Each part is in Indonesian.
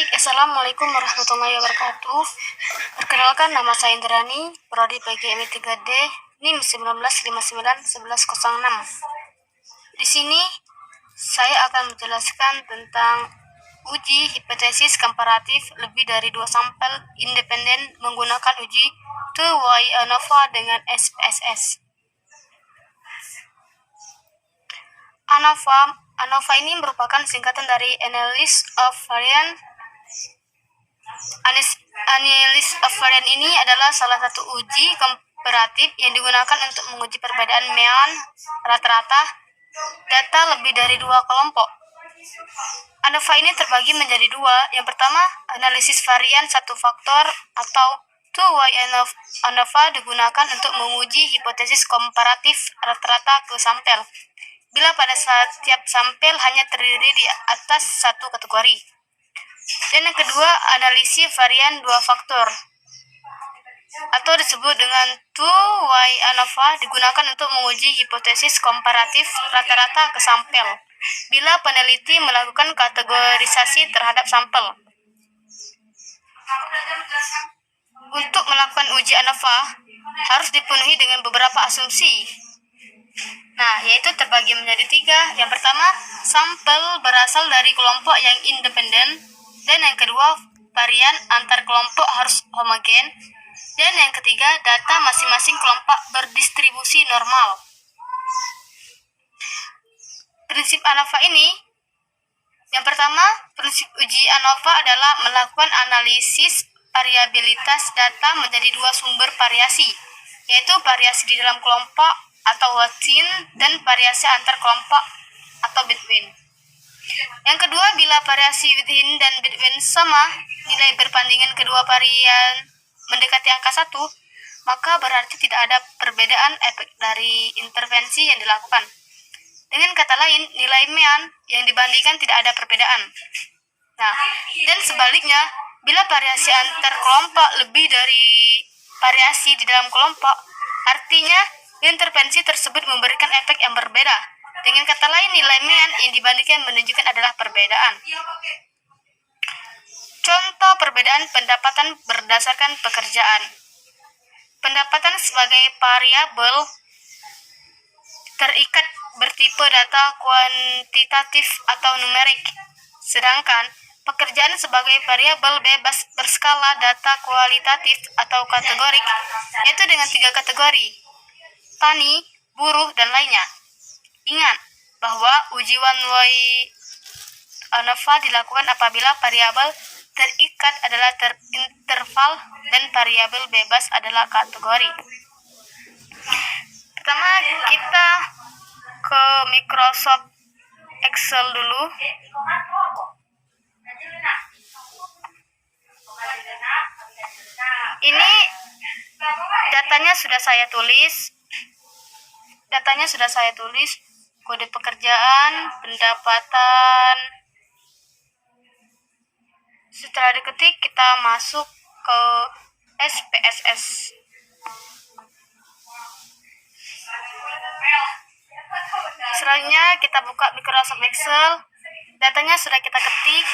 Baik, Assalamualaikum warahmatullahi wabarakatuh. Perkenalkan, nama saya Indrani, prodi PGMI 3D, NIM 19591106. Di sini saya akan menjelaskan tentang uji hipotesis komparatif lebih dari 2 sampel independen menggunakan uji 2Y ANOVA dengan SPSS. ANOVA ini merupakan singkatan dari Analysis of Variance. Analysis of Variance ini adalah salah satu uji komparatif yang digunakan untuk menguji perbedaan mean rata-rata data lebih dari 2 kelompok. ANOVA ini terbagi menjadi 2. Yang pertama, analisis varian satu faktor atau 2Y ANOVA digunakan untuk menguji hipotesis komparatif rata-rata ke sampel, bila pada setiap sampel hanya terdiri di atas satu kategori. Dan yang kedua, analisis varian 2 faktor atau disebut dengan 2Y ANOVA digunakan untuk menguji hipotesis komparatif rata-rata ke sampel, bila peneliti melakukan kategorisasi terhadap sampel. Untuk melakukan uji ANOVA harus dipenuhi dengan beberapa asumsi. Yaitu terbagi menjadi 3. Yang pertama, sampel berasal dari kelompok yang independen. Dan yang kedua, varian antar kelompok harus homogen. Dan yang ketiga, data masing-masing kelompok berdistribusi normal. Prinsip ANOVA ini, yang pertama, prinsip uji ANOVA adalah melakukan analisis variabilitas data menjadi 2 sumber variasi, yaitu variasi di dalam kelompok atau within dan variasi antar kelompok atau between. Yang kedua, bila variasi within dan between sama, nilai perbandingan kedua varian mendekati angka 1, maka berarti tidak ada perbedaan efek dari intervensi yang dilakukan. Dengan kata lain, nilai mean yang dibandingkan tidak ada perbedaan. Dan sebaliknya, bila variasi antar kelompok lebih dari variasi di dalam kelompok, artinya intervensi tersebut memberikan efek yang berbeda. Dengan kata lain, nilai mean yang dibandingkan menunjukkan adalah perbedaan. Contoh perbedaan pendapatan berdasarkan pekerjaan. Pendapatan sebagai variabel terikat bertipe data kuantitatif atau numerik, sedangkan pekerjaan sebagai variabel bebas berskala data kualitatif atau kategorik, yaitu dengan 3 kategori: tani, buruh, dan lainnya. Ingat bahwa uji 1Y ANOVA dilakukan apabila variabel terikat adalah interval dan variabel bebas adalah kategori. Pertama, kita ke Microsoft Excel dulu. Ini datanya sudah saya tulis. Kode pekerjaan, pendapatan. Setelah diketik, kita masuk ke SPSS. Selanjutnya kita buka Microsoft Excel. Datanya sudah kita ketik.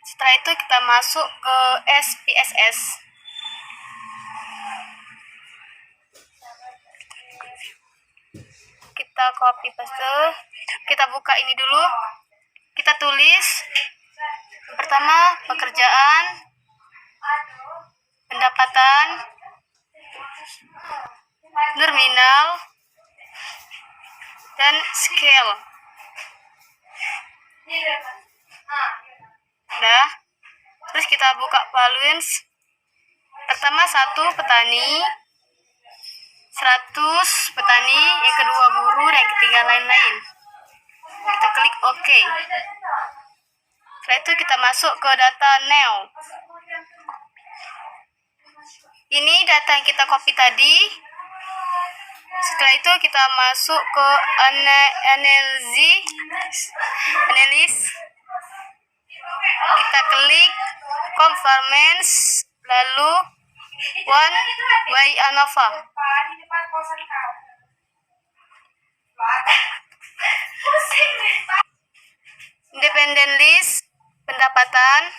Setelah itu kita masuk ke SPSS. Kita copy paste. Kita buka ini dulu. Kita tulis. Yang pertama, pekerjaan, pendapatan, nominal, dan scale. Udah. Terus kita buka values. Pertama 1 petani, 100 petani, yang kedua buruh, dan yang ketiga lain-lain. Kita klik OK. Setelah itu kita masuk ke data new. Ini data yang kita copy tadi. Setelah itu kita masuk ke analysis. Kita klik conformance, lalu 1Y ANOVA. Independent list, pendapatan,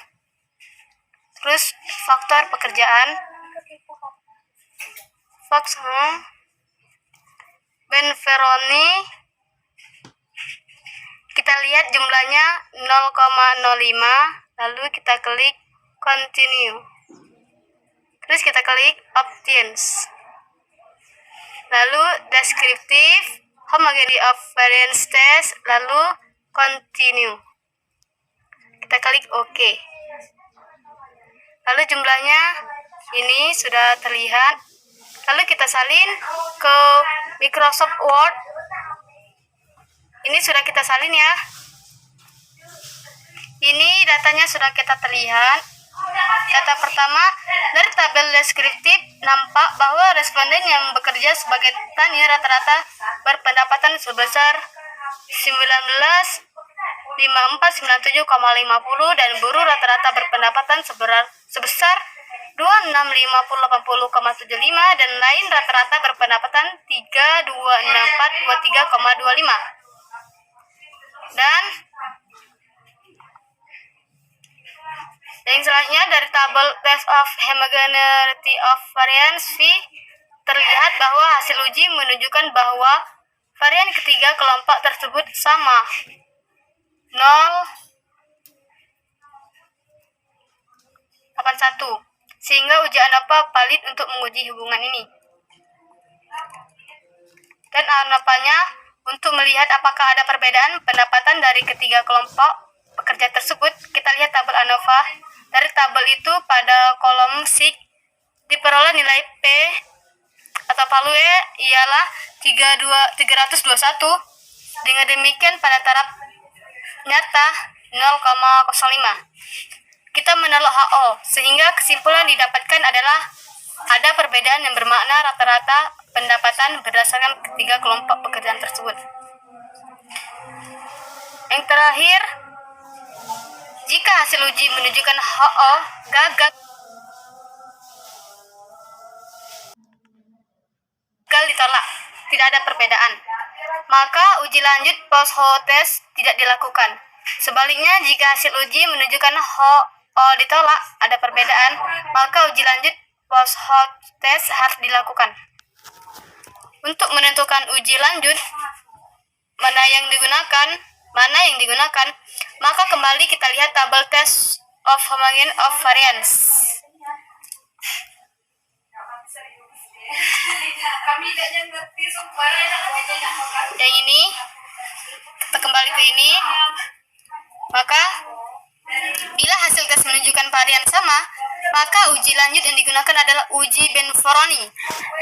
Terus faktor pekerjaan. Fox Benferoni, kita lihat jumlahnya 0,05, lalu kita klik continue, terus kita klik options, lalu descriptive homogeneity of variance test, lalu continue, kita klik OK. Lalu jumlahnya ini sudah terlihat. Lalu kita salin ke Microsoft Word. Ini sudah kita salin ya. Ini datanya sudah kita terlihat. Data pertama, dari tabel deskriptif nampak bahwa responden yang bekerja sebagai tani rata-rata berpendapatan sebesar 19.5497,50 dan buruh rata-rata berpendapatan sebesar 26.5080,75 dan lain rata-rata berpendapatan 326423,25. Dan yang selanjutnya dari tabel test of homogeneity of variance V terlihat bahwa hasil uji menunjukkan bahwa varian ketiga kelompok tersebut sama 0,81, sehingga uji ANOVA valid untuk menguji hubungan ini. Dan ANOVA-nya untuk melihat apakah ada perbedaan pendapatan dari ketiga kelompok pekerja tersebut, kita lihat tabel ANOVA. Dari tabel itu pada kolom SIG diperoleh nilai P atau value ialah 321. Dengan demikian pada taraf nyata 0,05. Kita menolak HO, sehingga kesimpulan didapatkan adalah ada perbedaan yang bermakna rata-rata pendapatan berdasarkan ketiga kelompok pekerjaan tersebut. Yang terakhir, jika hasil uji menunjukkan HO gagal ditolak, tidak ada perbedaan, maka uji lanjut post-HO test tidak dilakukan. Sebaliknya, jika hasil uji menunjukkan HO ditolak, ada perbedaan, maka uji lanjut post-HO test harus dilakukan. Untuk menentukan uji lanjut mana yang digunakan, maka kembali kita lihat tabel test of homogeneity of variance. Yang ini, kita kembali ke ini, maka bila hasil tes menunjukkan varian sama, maka uji lanjut yang digunakan adalah uji Benferoni.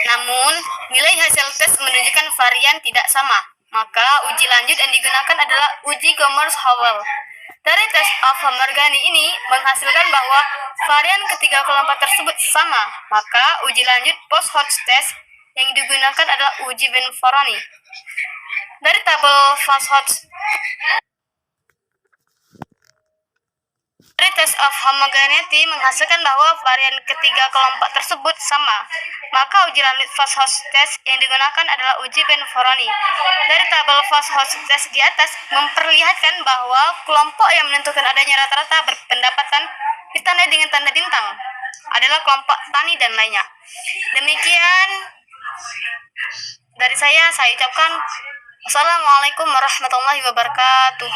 Namun, nilai hasil tes menunjukkan varian tidak sama, maka uji lanjut yang digunakan adalah uji Gommers-Howell. Dari tes of homogeneity ini menghasilkan bahwa varian ketiga kelompok tersebut sama, maka uji lanjut post-HO test yang digunakan adalah uji Benferoni. Dari tabel post-HO tes of homogeneity menghasilkan bahwa varian ketiga kelompok tersebut sama, maka uji lanjut post-HO test yang digunakan adalah uji Benferoni. Dari tabel post-HO test di atas memperlihatkan bahwa kelompok yang menentukan adanya rata-rata berpendapatan ditandai dengan tanda bintang adalah kelompok tani dan lainnya. Demikian dari saya ucapkan wassalamualaikum warahmatullahi wabarakatuh.